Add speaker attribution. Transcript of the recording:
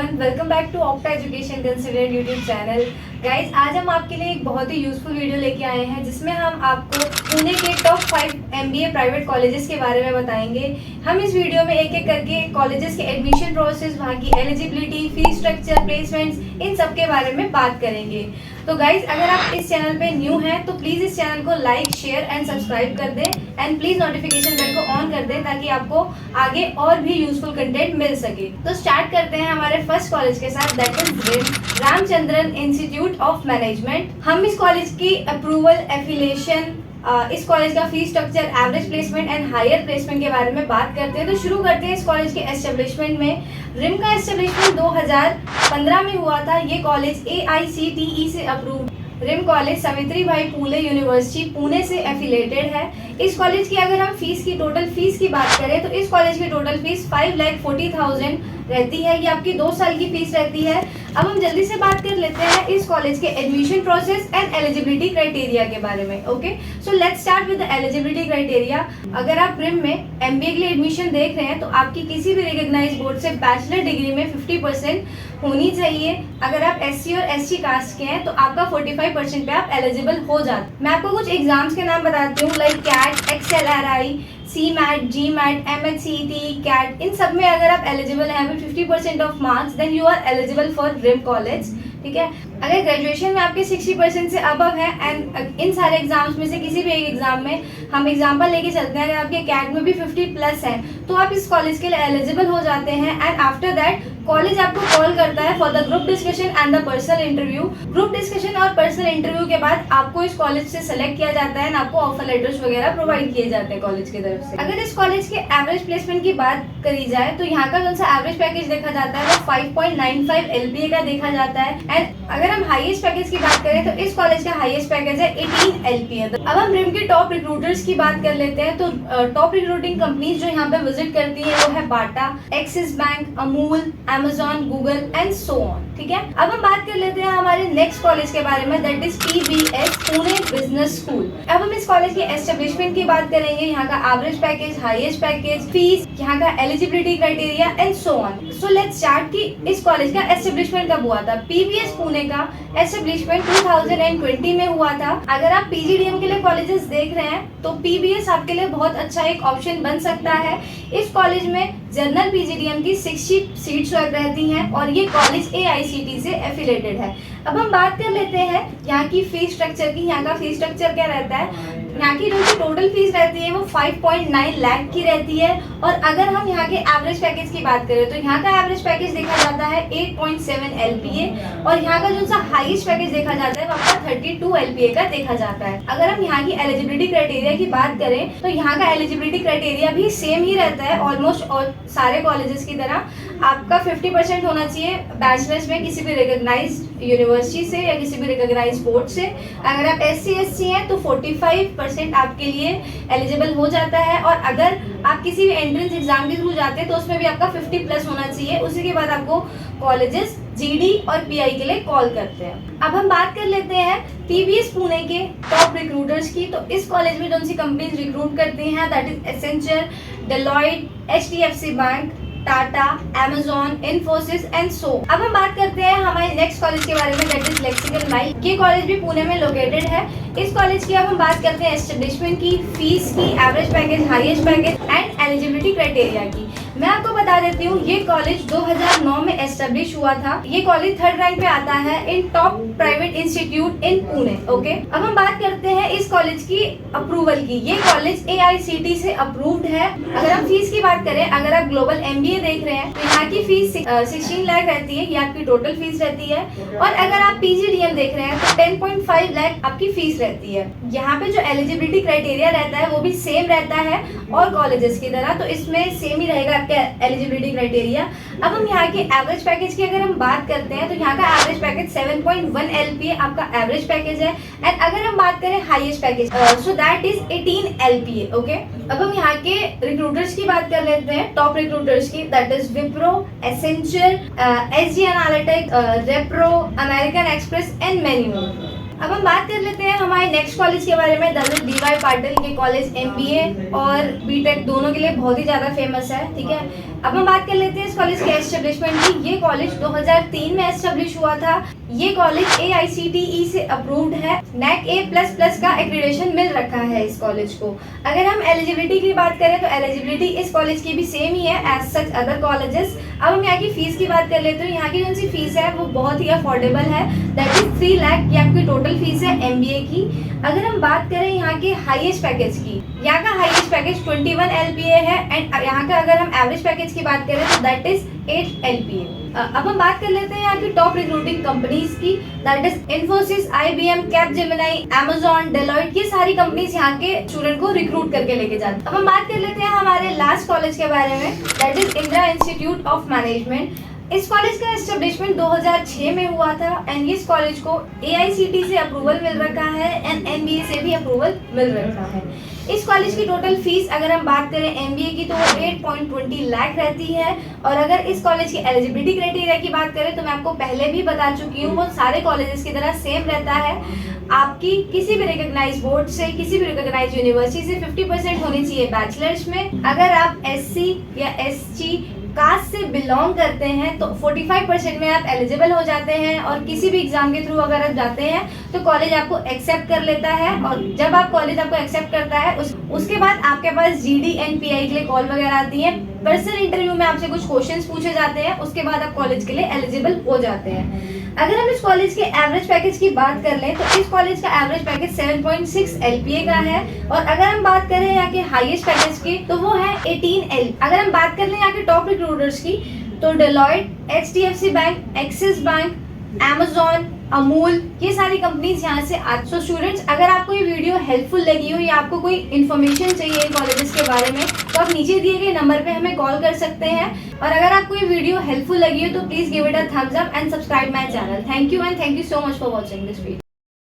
Speaker 1: Everyone, welcome back to Octa education considered YouTube channel. Guys, आज हम आपके लिए एक बहुत ही यूजफुल वीडियो लेके आए हैं जिसमें हम आपको पुणे के टॉप 5 MBA प्राइवेट कॉलेजेस के बारे में बताएंगे। हम इस वीडियो में एक एक करके कॉलेजेस के एडमिशन प्रोसेस, वहाँ की एलिजिबिलिटी, फीस स्ट्रक्चर, प्लेसमेंट्स, इन सब के बारे में बात करेंगे। तो गाइज, अगर आप इस चैनल पे न्यू हैं तो प्लीज़ इस चैनल को लाइक, शेयर एंड सब्सक्राइब कर दें एंड प्लीज़ नोटिफिकेशन बेल को ऑन कर दें ताकि आपको आगे और भी यूजफुल कंटेंट मिल सके। तो स्टार्ट करते हैं हमारे फर्स्ट कॉलेज के साथ, that is RIM Ramachandran institute of management. हम इस कॉलेज की अप्रूवल, एफिलिएशन, इस कॉलेज का fees structure, average placement and higher placement के बारे में बात करते हैं। तो शुरू करते हैं इस कॉलेज के एस्टेब्लिशमेंट में। रिम का एस्टेब्लिशमेंट 2015 में हुआ था। ये कॉलेज AICTE से अप्रूव्ड। रिम कॉलेज सावित्री भाई फुले यूनिवर्सिटी पुणे से एफिलेटेड है। इस कॉलेज की अगर हम फीस की टोटल फीस की बात करें तो इस कॉलेज की टोटल फीस 5,40,000 रहती है। ये आपकी 2 साल की फीस रहती है। अब हम जल्दी से बात कर लेते हैं इस कॉलेज के admission process and eligibility criteria के बारे में। Okay, so let's start with the eligibility criteria. अगर आप रिम में MBA के लिए एडमिशन देख रहे हैं तो आपकी किसी भी रिकॉग्नाइज्ड बोर्ड से बैचलर डिग्री में 50% होनी चाहिए। अगर आप SC और ST कास्ट के हैं तो आपका 45% पे आप एलिजिबल हो जाते। मैं आपको कुछ एग्जाम्स के नाम बताती हूँ, like CAT, XLRI, CMAT, GMAT, MHCET, CAT। इन सब में अगर आप एलिजिबल हैं with 50% of marks then you are eligible for RIM college. ठीक है, अगर ग्रेजुएशन में आपके 60% से अबव है एंड इन सारे एग्जाम्स में से किसी भी एक एग्जाम में हम एग्जाम्पल लेके चलते हैं, अगर आपके कैट में भी 50+ है तो आप इस कॉलेज के लिए एलिजिबल हो जाते हैं। एंड आफ्टर दैट कॉलेज आपको कॉल करता है for the group discussion and the personal interview. Group discussion और पर्सनल इंटरव्यू के बाद आपको इस कॉलेज से सेलेक्ट किया जाता है, आपको ऑफर लेटर्स वगैरह प्रोवाइड किए जाते हैं कॉलेज की तरफ से। अगर इस कॉलेज के एवरेज प्लेसमेंट की बात करी जाए तो यहाँ का कौन सा एवरेज पैकेज देखा जाता है वो 5.95 LPA का देखा जाता है। एंड अगर हम हाईएस्ट पैकेज की बात करें तो इस कॉलेज का हाईएस्ट पैकेज है 18 LPA। अब हम रिम के टॉप रिक्रूटर्स की बात कर लेते हैं। तो टॉप रिक्रूटिंग कंपनीज जो यहाँ पे विजिट करती है वो है Bata, Axis bank, Amul, Amazon, Google and so on. ठीक है, अब हम बात कर लेते हैं हमारे नेक्स्ट कॉलेज के बारे में, that is PBS Pune business school. अब हम इस कॉलेज के एस्टेब्लिशमेंट की बात करेंगे, यहाँ का average package, highest package, fees, यहाँ का eligibility criteria and so on. So let's start कि इस कॉलेज का एस्टेब्लिशमेंट कब हुआ था। PBS पुणे का एस्टेब्लिशमेंट 2020 में हुआ था। अगर आप PGDM के लिए कॉलेजेस देख रहे हैं तो PBS आपके लिए बहुत अच्छा एक ऑप्शन बन सकता है। इस कॉलेज में जनरल PGDM की 60 सीट्स रहती हैं और ये कॉलेज AICTE से एफिलेटेड है। अब हम बात कर लेते हैं यहाँ की फीस स्ट्रक्चर की। यहाँ का फीस स्ट्रक्चर क्या रहता है, यहाँ की जो टोटल फीस रहती है वो 5.9 लाख की रहती है। और अगर हम यहाँ के एवरेज पैकेज की बात करें तो यहाँ का एवरेज पैकेज देखा जाता है 8.7 LPA और यहाँ का जो सा हाईएस्ट पैकेज देखा जाता है वो आपका 32 LPA का देखा जाता है। अगर हम यहाँ की एलिजिबिलिटी क्राइटेरिया की बात करें तो यहाँ का एलिजिबिलिटी क्राइटेरिया भी सेम ही रहता है ऑलमोस्ट और सारे कॉलेजेस की तरह। आपका 50% होना चाहिए बैचलर्स में किसी भी रिकॉग्नाइज्ड यूनिवर्सिटी से या किसी भी रिकॉग्नाइज्ड बोर्ड से। अगर आप SC SC हैं तो 45% आपके लिए एलिजिबल हो जाता है। और अगर आप किसी भी एंट्रेंस एग्जाम के थ्रू जाते हैं तो उसमें भी आपका 50+ होना चाहिए। उसी के बाद आपको कॉलेजेस GD और PI के लिए कॉल करते हैं। अब हम बात कर लेते हैं PBS पुणे के टॉप रिक्रूटर्स की। तो इस कॉलेज में कौन सी कंपनीज रिक्रूट करती हैं, that is Accenture, Deloitte, HDFC bank, Tata, Amazon, Infosys and so. अब हम बात करते हैं हमारे नेक्स्ट कॉलेज के बारे में, दैट इज लेक्सिकल माइल। ये कॉलेज भी पुणे में लोकेटेड है। इस कॉलेज की अब हम बात करते हैं एस्टेब्लिशमेंट की, फीस की, average package, highest package and eligibility criteria की। मैं आपको बता देती हूँ ये कॉलेज 2009 में एस्टेब्लिश हुआ था। ये कॉलेज 3rd रैंक पे आता है in top private institute in Pune. Okay, अब हम बात करते हैं इस कॉलेज की अप्रूवल की। ये कॉलेज AICTE से अप्रूव्ड है। अगर हम फीस की बात करें, अगर आप ग्लोबल MBA देख रहे हैं तो यहाँ की फीस 16 लाख रहती है, ये आपकी टोटल फीस रहती है। और अगर आप PGDM देख रहे हैं तो 10.5 लाख आपकी फीस रहती है। यहाँ पे जो एलिजिबिलिटी क्राइटेरिया रहता है वो भी सेम रहता है और कॉलेजेस की तरह, तो इसमें सेम ही रहेगा आपके एलिजिबिलिटी क्राइटेरिया। अब हम यहाँ के एवरेज पैकेज की अगर हम बात करते हैं तो यहाँ का एवरेज पैकेज 7.1 LPA आपका एवरेज पैकेज है। एंड अगर हम बात करें highest package so that is 18 LPA। Okay, अब हम यहाँ के रिक्रूटर्स की बात कर लेते हैं, टॉप रिक्रूटर्स की, that is Wipro, Accenture, SG analytic, repro, American express and many more. अब हम बात कर लेते हैं हमारे नेक्स्ट कॉलेज के बारे में। दलित DY पाटिल ये कॉलेज MBA और BTech दोनों के लिए बहुत ही ज़्यादा फेमस है, ठीक है। अब हम बात कर लेते हैं इस कॉलेज के एस्टेब्लिशमेंट की। ये कॉलेज 2003 में एस्टेब्लिश हुआ था। ये कॉलेज AICTE से अप्रूव्ड है। NAC A++ का एक्रीडेशन मिल रखा है इस कॉलेज को। अगर हम एलिजिबिलिटी की बात करें तो एलिजिबिलिटी इस कॉलेज की भी सेम ही है एज सच अदर कॉलेजेस। अब हम यहाँ की फीस की बात कर लेते हैं। यहाँ की जो सी फीस है वो बहुत ही अफोर्डेबल है, दैट इज 3 लाख। ये आपकी टोटल फीस है MBA की। अगर हम बात करें यहाँ के हाईएस्ट पैकेज की, यहाँ का हाईएस्ट पैकेज 21 LPA है एंड यहाँ का अगर हम एवरेज पैकेज की बात करें तो दैट इज 8 LPA। अब हम बात कर लेते हैं यहाँ की टॉप रिक्रूटिंग कंपनीज की, that is Infosys, IBM, Capgemini, Amazon, Deloitte. ये सारी कंपनीज यहाँ के स्टूडेंट को रिक्रूट करके लेके जाती हैं। अब हम बात कर लेते हैं हमारे लास्ट कॉलेज के बारे में, that is Indira institute of management. इस कॉलेज का एस्टेब्लिशमेंट 2006 में हुआ था एंड इस कॉलेज को AICTE से अप्रूवल मिल रखा है एंड MBA से भी अप्रूवल मिल रखा है। इस कॉलेज की टोटल फीस अगर हम बात करें MBA की तो 8.20 लाख रहती है। और अगर इस कॉलेज की एलिजिबिलिटी क्राइटेरिया की बात करें तो मैं आपको पहले भी बता चुकी हूँ, वो सारे कॉलेजेस की तरह सेम रहता है। आपकी किसी भी रिकॉग्नाइज बोर्ड से, किसी भी रिकॉग्नाइज यूनिवर्सिटी से 50% होनी चाहिए बैचलर्स में। अगर आप SC या ST कास्ट से बिलोंग करते हैं तो 45% में आप एलिजिबल हो जाते हैं और किसी भी एग्जाम के थ्रू अगर आप जाते हैं तो कॉलेज आपको एक्सेप्ट कर लेता है। और जब आप कॉलेज आपको एक्सेप्ट करता है उसके बाद आपके पास GD and PI के लिए कॉल वगैरह आती है। पर्सनल इंटरव्यू में आपसे कुछ क्वेश्चंस पूछे जाते हैं, उसके बाद आप कॉलेज के लिए एलिजिबल हो जाते हैं। अगर हम इस कॉलेज के एवरेज पैकेज की बात कर लें तो इस कॉलेज का एवरेज पैकेज 7.6 LPA का है। और अगर हम बात करें यहाँ के हाईएस्ट पैकेज की तो वो है 18 L। अगर हम बात कर लें यहाँ के टॉप रिक्रूटर्स की तो Deloitte, HDFC bank, axis bank, Amazon, Amul, ये सारी कंपनीज यहाँ से आज। सो स्टूडेंट्स, अगर आपको ये वीडियो हेल्पफुल लगी हो या आपको कोई इन्फॉर्मेशन चाहिए इन कॉलेजेस के बारे में तो आप नीचे दिए गए नंबर पे हमें कॉल कर सकते हैं। और अगर आपको ये वीडियो हेल्पफुल लगी हो तो please give it a thumbs up and subscribe my channel. Thank you and thank you so much for watching this video.